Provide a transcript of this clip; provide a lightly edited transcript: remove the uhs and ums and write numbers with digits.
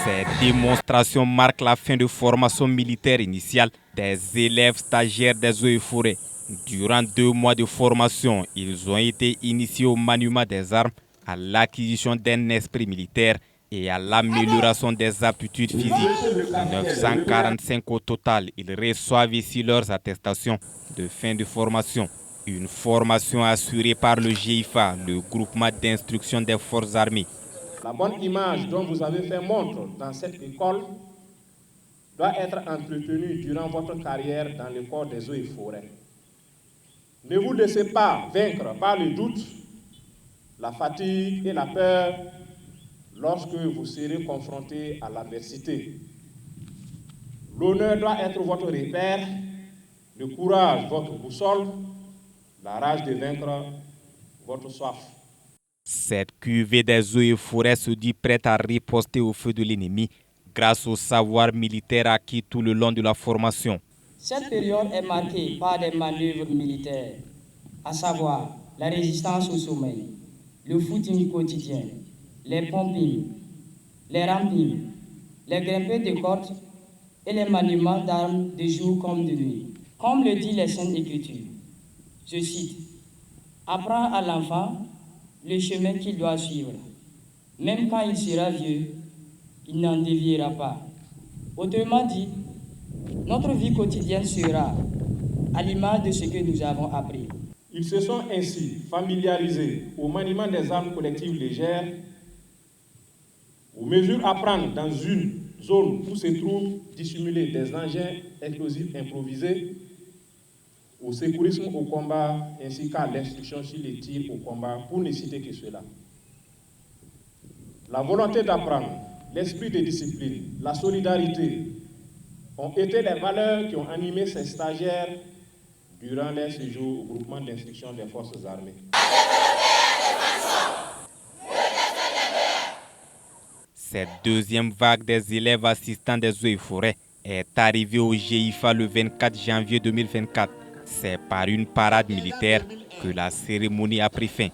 Cette démonstration marque la fin de formation militaire initiale des élèves stagiaires des eaux et forêts. Durant 2 mois de formation, ils ont été initiés au maniement des armes, à l'acquisition d'un esprit militaire et à l'amélioration des aptitudes physiques. 945 au total, ils reçoivent ici leurs attestations de fin de formation. Une formation assurée par le GIFA, le groupement d'instruction des forces armées. La bonne image dont vous avez fait montre dans cette école doit être entretenue durant votre carrière dans le corps des eaux et forêts. Ne vous laissez pas vaincre par le doute, la fatigue et la peur lorsque vous serez confronté à l'adversité. L'honneur doit être votre repère, le courage votre boussole, la rage de vaincre votre soif. Cette cuvée des eaux et forêts se dit prête à riposter au feu de l'ennemi grâce au savoir militaire acquis tout le long de la formation. Cette période est marquée par des manœuvres militaires, à savoir la résistance au sommeil, le footing quotidien, les pompings, les rampings, les grimpées de côtes et les maniements d'armes de jour comme de nuit. Comme le dit les Saintes Écritures, je cite, « Apprends à l'enfant le chemin qu'il doit suivre. Même quand il sera vieux, il n'en déviera pas. » Autrement dit, notre vie quotidienne sera à l'image de ce que nous avons appris. Ils se sont ainsi familiarisés au maniement des armes collectives légères, aux mesures à prendre dans une zone où se trouvent dissimulés des engins explosifs improvisés, au secourisme au combat ainsi qu'à l'instruction sur les tirs au combat, pour ne citer que cela. La volonté d'apprendre, l'esprit de discipline, la solidarité ont été les valeurs qui ont animé ces stagiaires durant leur séjour au groupement d'instruction des forces armées. Cette deuxième vague des élèves assistants des eaux et forêts est arrivée au GIFA le 24 janvier 2024. C'est par une parade militaire que la cérémonie a pris fin.